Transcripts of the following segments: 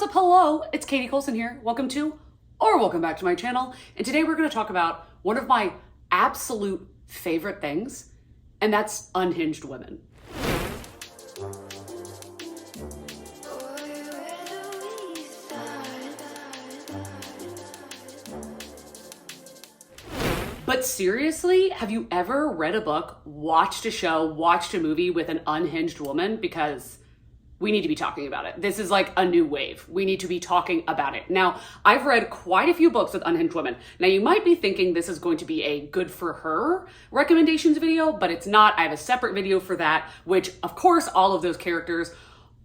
up? Hello, it's Katie Colson here. Welcome back to my channel. And today we're going to talk about one of my absolute favorite things, and that's unhinged women. But seriously, have you ever read a book, watched a show, watched a movie with an unhinged woman? Because we need to be talking about it. This is like a new wave. We need to be talking about it. Now, I've read quite a few books with unhinged women. Now, you might be thinking this is going to be a good for her recommendations video, but it's not. I have a separate video for that, which of course, all of those characters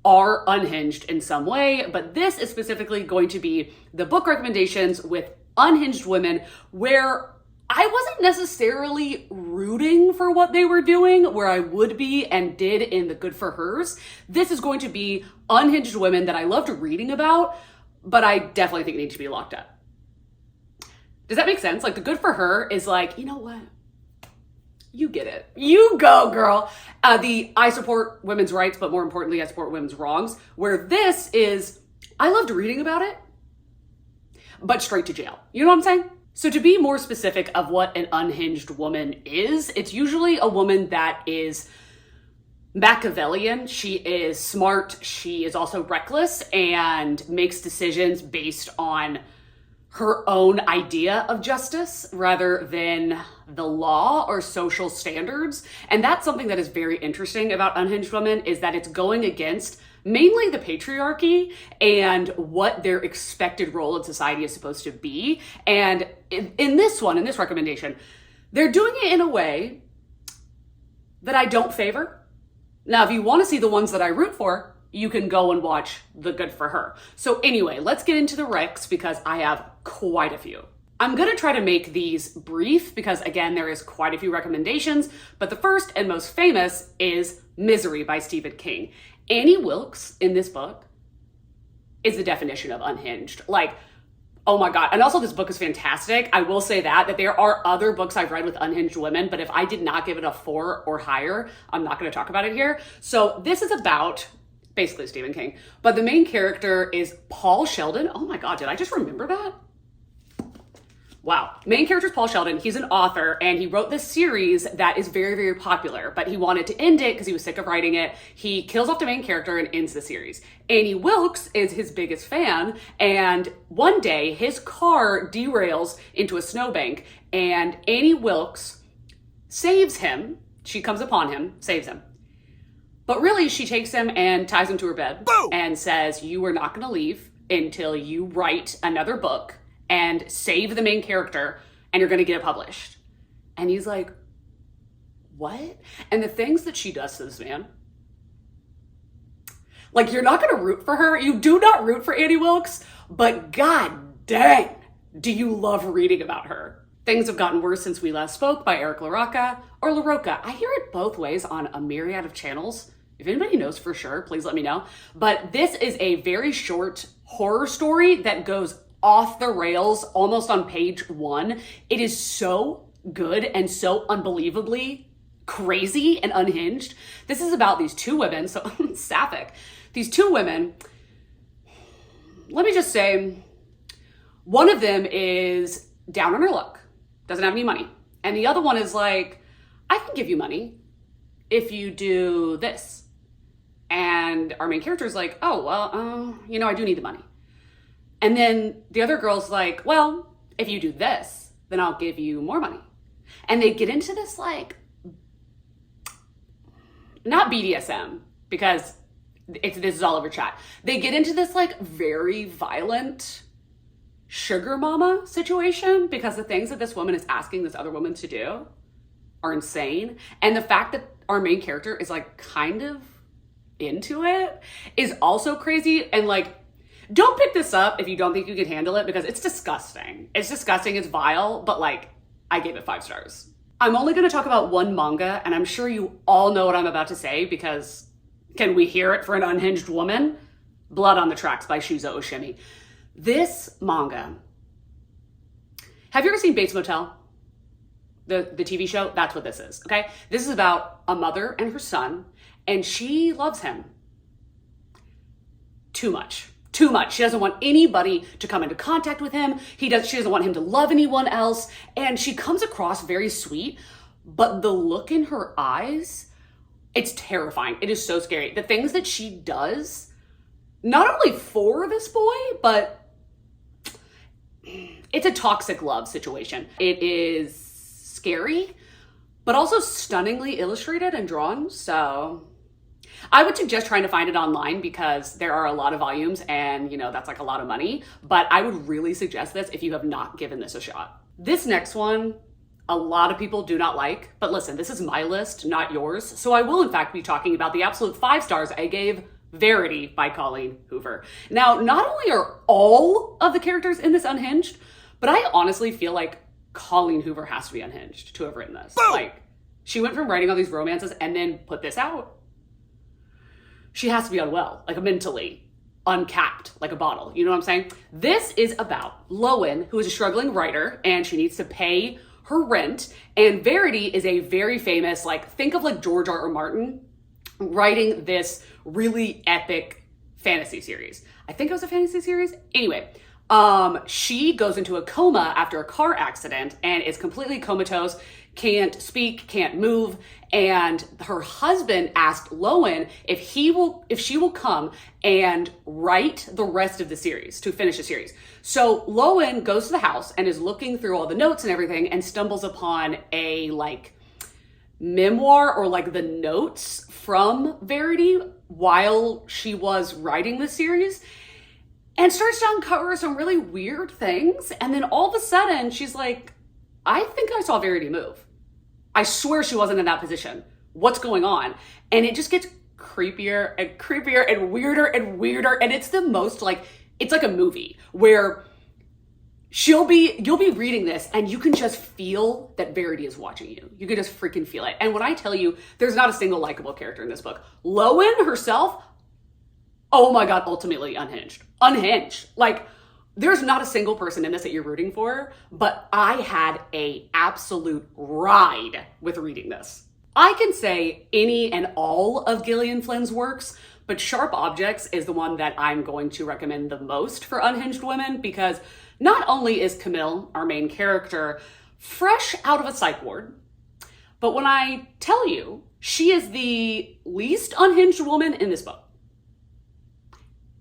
are unhinged in some way, but this is specifically going to be the book recommendations with unhinged women where I wasn't necessarily rooting for what they were doing where I would be and did in the good for hers. This is going to be unhinged women that I loved reading about, but I definitely think need to be locked up. Does that make sense? Like the good for her is like, you know what? You get it. You go, girl. The I support women's rights, but more importantly, I support women's wrongs. Where this is, I loved reading about it, but straight to jail. You know what I'm saying? So to be more specific of what an unhinged woman is, it's usually a woman that is Machiavellian. She is smart. She is also reckless and makes decisions based on her own idea of justice rather than the law or social standards. And that's something that is very interesting about unhinged women is that it's going against mainly the patriarchy and what their expected role in society is supposed to be. And in this recommendation, they're doing it in a way that I don't favor. Now, if you want to see the ones that I root for, you can go and watch the good for her. So anyway, let's get into the recs because I have quite a few. I'm going to try to make these brief because again, there is quite a few recommendations, but the first and most famous is Misery by Stephen King. Annie Wilkes in this book is the definition of unhinged. Like, oh my God. And also this book is fantastic. I will say that there are other books I've read with unhinged women, but if I did not give it a 4 or higher, I'm not going to talk about it here. So this is about basically Stephen King, but the main character is Paul Sheldon. Oh my God, did I just remember that? Wow. Main character is Paul Sheldon. He's an author and he wrote this series that is very, very popular, but he wanted to end it because he was sick of writing it. He kills off the main character and ends the series. Annie Wilkes is his biggest fan. And one day his car derails into a snowbank and Annie Wilkes saves him. She comes upon him, saves him. But really she takes him and ties him to her bed and says, you are not going to leave until you write another book and save the main character and you're gonna get it published. And he's like, what? And the things that she does to this man, like you're not gonna root for her. You do not root for Annie Wilkes, but god dang, do you love reading about her. Things Have Gotten Worse Since We Last Spoke by Eric LaRocca or LaRocca. I hear it both ways on a myriad of channels. If anybody knows for sure, please let me know. But this is a very short horror story that goes off the rails almost on page 1. It is so good and so unbelievably crazy and unhinged. This is about these two women, so sapphic. These two women, let me just say, one of them is down on her luck, doesn't have any money. And the other one is like, I can give you money if you do this. And our main character is like, oh, well, I do need the money. And then the other girl's like, well, if you do this, then I'll give you more money. And they get into this like, not BDSM, because this is all over chat. They get into this like very violent sugar mama situation because the things that this woman is asking this other woman to do are insane. And the fact that our main character is like kind of into it is also crazy. And like, don't pick this up if you don't think you can handle it because it's disgusting. It's disgusting, it's vile, but like, I gave it 5 stars. I'm only gonna talk about one manga and I'm sure you all know what I'm about to say because can we hear it for an unhinged woman? Blood on the Tracks by Shuzo Oshimi. This manga, have you ever seen Bates Motel? The TV show? That's what this is, okay? This is about a mother and her son and she loves him too much. Too much. She doesn't want anybody to come into contact with him. She doesn't want him to love anyone else. And she comes across very sweet, but the look in her eyes, it's terrifying. It is so scary. The things that she does, not only for this boy, but it's a toxic love situation. It is scary, but also stunningly illustrated and drawn. So I would suggest trying to find it online because there are a lot of volumes and, you know, that's like a lot of money. But I would really suggest this if you have not given this a shot. This next one, a lot of people do not like. But listen, this is my list, not yours. So I will, in fact, be talking about the absolute 5 stars I gave Verity by Colleen Hoover. Now, not only are all of the characters in this unhinged, but I honestly feel like Colleen Hoover has to be unhinged to have written this. Boom! Like, she went from writing all these romances and then put this out. She has to be unwell, like mentally uncapped, like a bottle. You know what I'm saying? This is about Lowen, who is a struggling writer, and she needs to pay her rent. And Verity is a very famous, like, think of like George R.R. Martin writing this really epic fantasy series. I think it was a fantasy series. Anyway, she goes into a coma after a car accident and is completely comatose, can't speak, can't move. And her husband asked Lowen if she will come and write the rest of the series, to finish the series. So Lowen goes to the house and is looking through all the notes and everything and stumbles upon a like memoir or like the notes from Verity while she was writing the series, and starts to uncover some really weird things. And then all of a sudden she's like, I think I saw Verity move. I swear she wasn't in that position. What's going on? And it just gets creepier and creepier and weirder and weirder. And it's the most like, it's like a movie where you'll be reading this and you can just feel that Verity is watching you. You can just freaking feel it. And when I tell you, there's not a single likable character in this book. Lowen herself, oh my God, ultimately unhinged. Unhinged. Like, there's not a single person in this that you're rooting for, but I had a absolute ride with reading this. I can say any and all of Gillian Flynn's works, but Sharp Objects is the one that I'm going to recommend the most for unhinged women, because not only is Camille, our main character, fresh out of a psych ward, but when I tell you, she is the least unhinged woman in this book.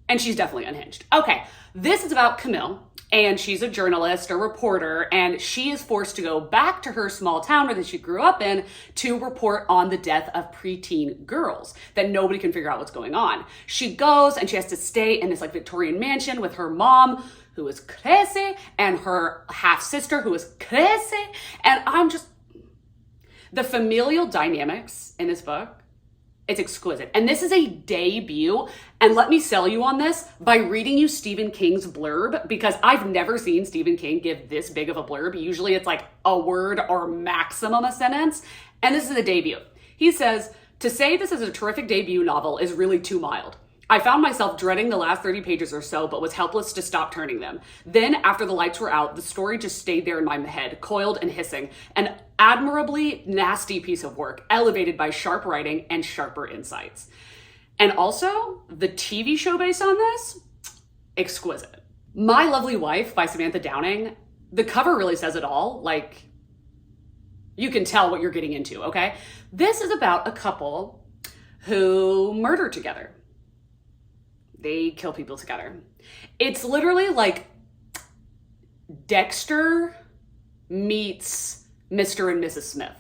And she's definitely unhinged. Okay, this is about Camille, and she's a journalist, a reporter, and she is forced to go back to her small town that she grew up in to report on the death of preteen girls, that nobody can figure out what's going on. She goes and she has to stay in this like Victorian mansion with her mom, who is crazy, and her half-sister, who is crazy. And I'm just, the familial dynamics in this book, it's exquisite. And this is a debut. And let me sell you on this by reading you Stephen King's blurb, because I've never seen Stephen King give this big of a blurb. Usually it's like a word or maximum a sentence. And this is a debut. He says, to say this is a terrific debut novel is really too mild. I found myself dreading the last 30 pages or so, but was helpless to stop turning them. Then, after the lights were out, the story just stayed there in my head, coiled and hissing. An admirably nasty piece of work, elevated by sharp writing and sharper insights. And also, the TV show based on this, exquisite. My Lovely Wife by Samantha Downing, the cover really says it all. Like, you can tell what you're getting into, okay? This is about a couple who murder together. They kill people together. It's literally like Dexter meets Mr. and Mrs. Smith.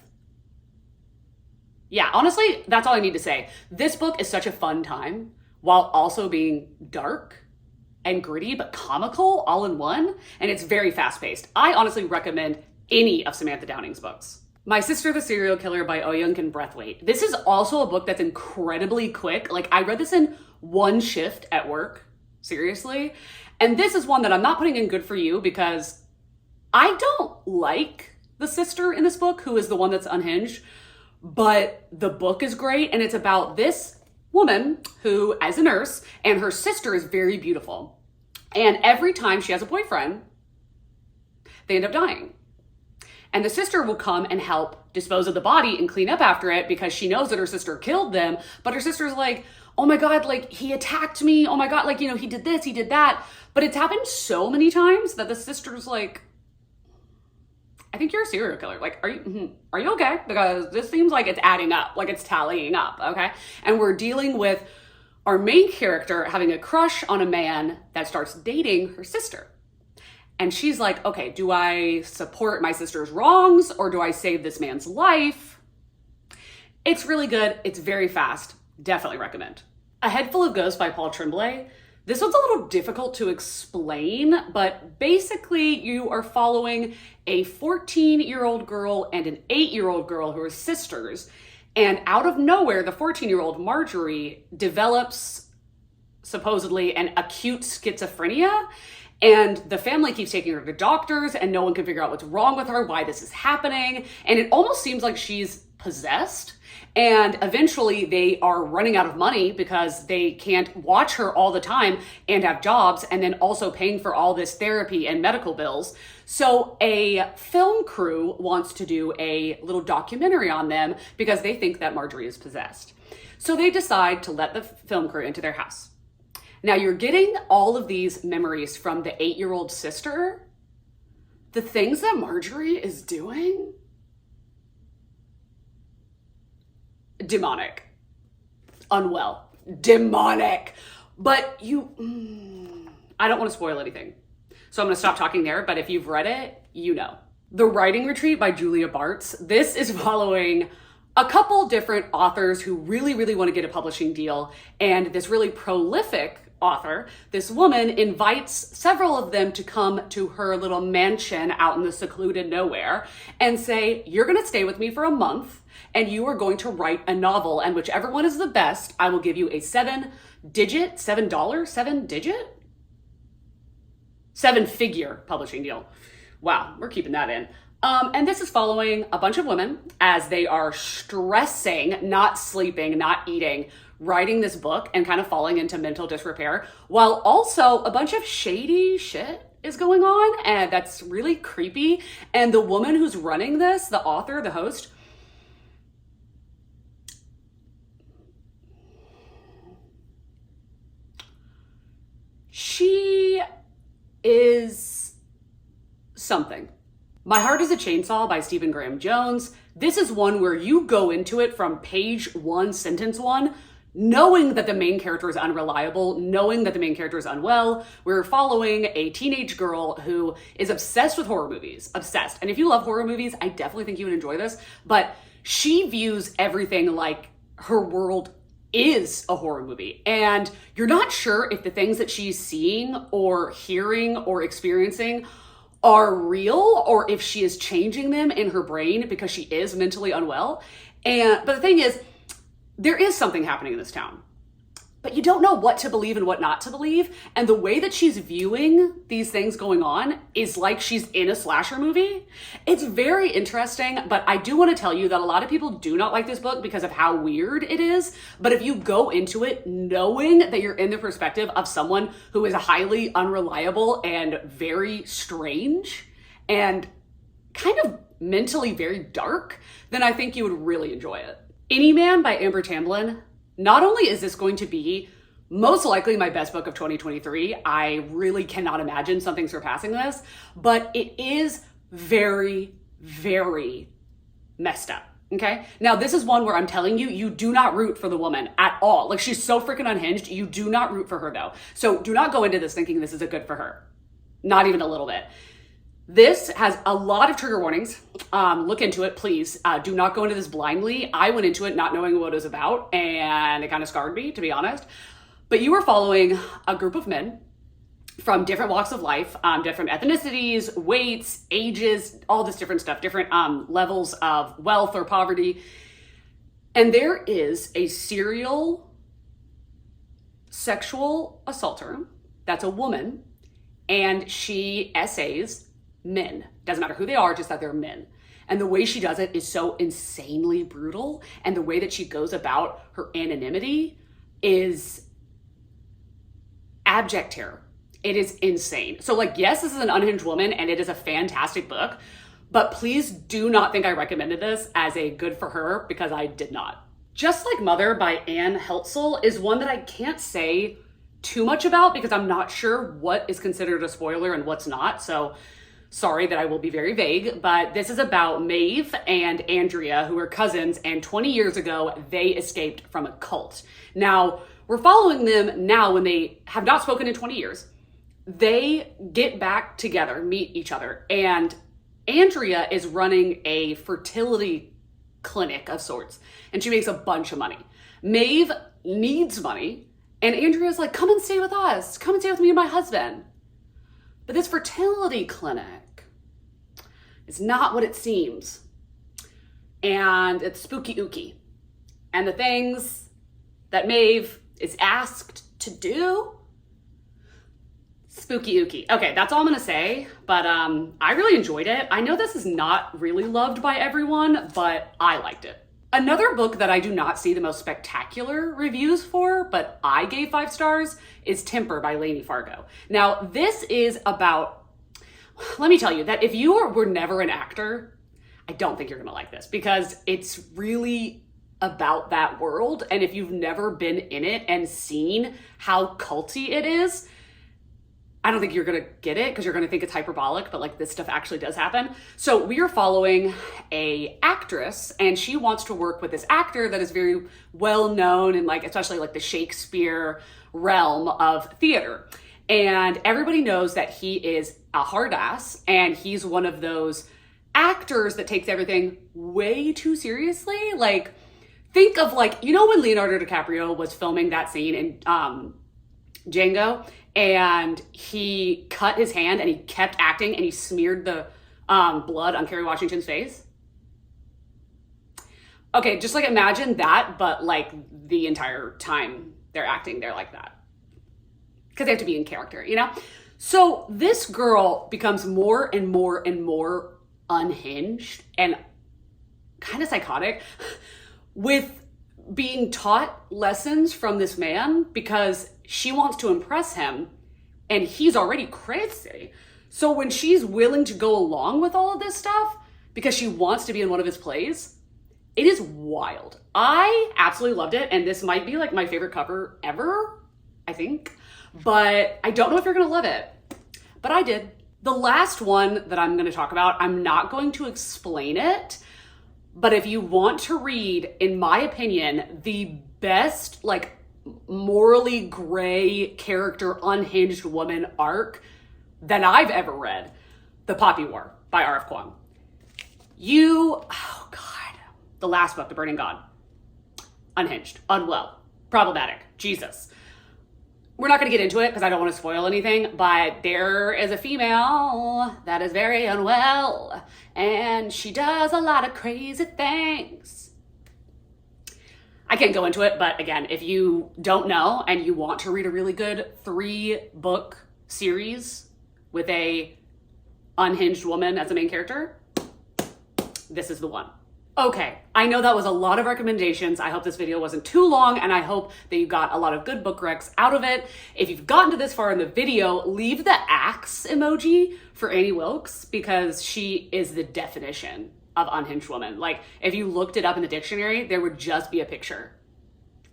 Yeah, honestly, that's all I need to say. This book is such a fun time while also being dark and gritty, but comical all in one. And it's very fast paced. I honestly recommend any of Samantha Downing's books. My Sister the Serial Killer by Oyunkan Braithwaite. This is also a book that's incredibly quick. Like, I read this in one shift at work, seriously. And this is one that I'm not putting in good for you, because I don't like the sister in this book, who is the one that's unhinged, but the book is great. And it's about this woman who, as a nurse, and her sister is very beautiful. And every time she has a boyfriend, they end up dying. And the sister will come and help dispose of the body and clean up after it, because she knows that her sister killed them. But her sister's like, oh my God, like he attacked me. Oh my God, like, he did this, he did that. But it's happened so many times that the sister's like, I think you're a serial killer. Like, are you okay? Because this seems like it's adding up, like it's tallying up, okay? And we're dealing with our main character having a crush on a man that starts dating her sister. And she's like, okay, do I support my sister's wrongs or do I save this man's life? It's really good. It's very fast. Definitely recommend. A Head Full of Ghosts by Paul Tremblay. This one's a little difficult to explain, but basically you are following a 14-year-old girl and an 8-year-old girl who are sisters. And out of nowhere, the 14-year-old Marjorie develops supposedly an acute schizophrenia. And the family keeps taking her to doctors and no one can figure out what's wrong with her, why this is happening. And it almost seems like she's possessed. And eventually they are running out of money because they can't watch her all the time and have jobs and then also paying for all this therapy and medical bills. So a film crew wants to do a little documentary on them because they think that Marjorie is possessed. So they decide to let the film crew into their house. Now you're getting all of these memories from the 8-year-old sister. The things that Marjorie is doing, demonic, unwell, demonic. But I don't want to spoil anything. So I'm going to stop talking there, but if you've read it, you know. The Writing Retreat by Julia Bartz. This is following a couple different authors who really, really want to get a publishing deal. And this really prolific author, this woman, invites several of them to come to her little mansion out in the secluded nowhere and say, you're going to stay with me for a month and you are going to write a novel. And whichever one is the best, I will give you a seven-figure publishing deal. Wow, we're keeping that in. And this is following a bunch of women as they are stressing, not sleeping, not eating, writing this book and kind of falling into mental disrepair, while also a bunch of shady shit is going on, and that's really creepy. And the woman who's running this, the author, the host, she is something. My Heart is a Chainsaw by Stephen Graham Jones. This is one where you go into it from page 1, sentence 1, knowing that the main character is unreliable, knowing that the main character is unwell. We're following a teenage girl who is obsessed with horror movies, obsessed. And if you love horror movies, I definitely think you would enjoy this, but she views everything like her world is a horror movie. And you're not sure if the things that she's seeing or hearing or experiencing are real or if she is changing them in her brain because she is mentally unwell. But the thing is, there is something happening in this town, but you don't know what to believe and what not to believe. And the way that she's viewing these things going on is like she's in a slasher movie. It's very interesting, but I do want to tell you that a lot of people do not like this book because of how weird it is. But if you go into it knowing that you're in the perspective of someone who is highly unreliable and very strange and kind of mentally very dark, then I think you would really enjoy it. Any Man by Amber Tamblyn. Not only is this going to be most likely my best book of 2023, I really cannot imagine something surpassing this, but it is very, very messed up, okay? Now, this is one where I'm telling you, you do not root for the woman at all. Like, she's so freaking unhinged. You do not root for her, though. So do not go into this thinking this is a good for her. Not even a little bit. This has a lot of trigger warnings. Look into it, please. Do not go into this blindly. I went into it not knowing what it was about, and it kind of scarred me, to be honest. But you are following a group of men from different walks of life, different ethnicities, weights, ages, all this different stuff, different levels of wealth or poverty. And there is a serial sexual assaulter that's a woman, and she essays men. Doesn't matter who they are, just that they're men. And the way she does it is so insanely brutal. And the way that she goes about her anonymity is abject terror. It is insane. So like, yes, this is an unhinged woman and it is a fantastic book, but please do not think I recommended this as a good for her because I did not. Just Like Mother by Anne Heltzel is one that I can't say too much about because I'm not sure what is considered a spoiler and what's not. So sorry that I will be very vague, but this is about Maeve and Andrea, who are cousins, and 20 years ago, they escaped from a cult. Now, we're following them now when they have not spoken in 20 years. They get back together, meet each other, and Andrea is running a fertility clinic of sorts, and she makes a bunch of money. Maeve needs money, and Andrea's like, come and stay with us. Come and stay with me and my husband. But this fertility clinic is not what it seems. And it's spooky ooky. And the things that Maeve is asked to do, spooky ooky. Okay, that's all I'm gonna say, but I really enjoyed it. I know this is not really loved by everyone, but I liked it. Another book that I do not see the most spectacular reviews for, but I gave 5 stars, is Temper by Lainey Fargo. Now, this is about, let me tell you that if you were never an actor, I don't think you're gonna like this because it's really about that world. And if you've never been in it and seen how culty it is, I don't think you're gonna get it because you're gonna think it's hyperbolic, but like this stuff actually does happen. So we are following a actress and she wants to work with this actor that is very well known in like, especially like the Shakespeare realm of theater. And everybody knows that he is a hard ass and he's one of those actors that takes everything way too seriously. Like think of like, you know, when Leonardo DiCaprio was filming that scene in Django, and he cut his hand and he kept acting and he smeared the blood on Kerry Washington's face. Okay, just like imagine that, but like the entire time they're acting, they're like that. Because they have to be in character, you know? So this girl becomes more and more and more unhinged and kind of psychotic with being taught lessons from this man because she wants to impress him and he's already crazy. So when she's willing to go along with all of this stuff because she wants to be in one of his plays, it is wild. I absolutely loved it. And this might be like my favorite cover ever, I think, but I don't know if you're gonna love it, but I did. The last one that I'm gonna talk about, I'm not going to explain it, but if you want to read, in my opinion, the best, like, morally gray character, unhinged woman arc that I've ever read, The Poppy War by R.F. Kuang. Oh God, the last book, The Burning God. Unhinged, unwell, problematic, Jesus. We're not gonna get into it because I don't want to spoil anything, but there is a female that is very unwell and she does a lot of crazy things. I can't go into it, but again, if you don't know and you want to read a really good 3-book series with a unhinged woman as the main character, this is the one. Okay, I know that was a lot of recommendations. I hope this video wasn't too long and I hope that you got a lot of good book recs out of it. If you've gotten to this far in the video, leave the axe emoji for Annie Wilkes because she is the definition of unhinged woman. Like if you looked it up in the dictionary, there would just be a picture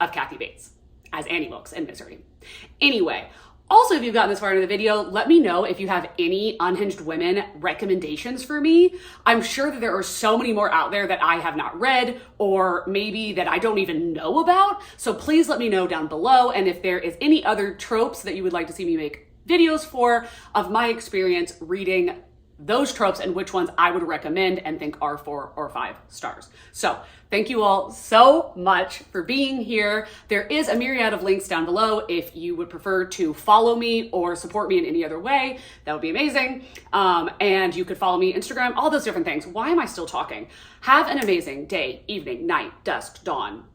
of Kathy Bates as Annie Wilkes in Misery. Anyway, also, if you've gotten this far into the video, let me know if you have any unhinged women recommendations for me. I'm sure that there are so many more out there that I have not read or maybe that I don't even know about. So please let me know down below. And if there is any other tropes that you would like to see me make videos for of my experience reading those tropes and which ones I would recommend and think are 4 or 5 stars. So thank you all so much for being here. There is a myriad of links down below if you would prefer to follow me or support me in any other way. That would be amazing. And you could follow me Instagram, all those different things. Why am I still talking? Have an amazing day, evening, night, dusk, dawn.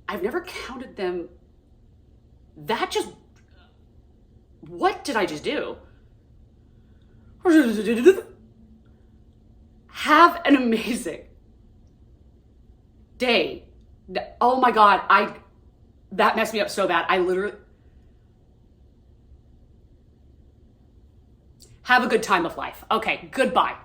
I've never counted them. What did I just do? Have an amazing day. Oh my God, that messed me up so bad. I literally have a good time of life. Okay, goodbye.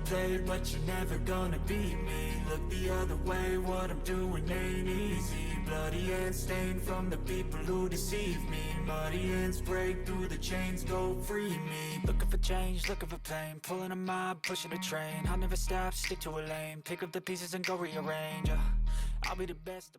play, but you're never gonna beat me. Look the other way, what I'm doing ain't easy. Bloody hands stained from the people who deceive me. Muddy hands break through the chains, go free me. Looking for change, looking for pain, pulling a mob, pushing a train. I'll never stop, stick to a lane, pick up the pieces and go rearrange. I'll be the best.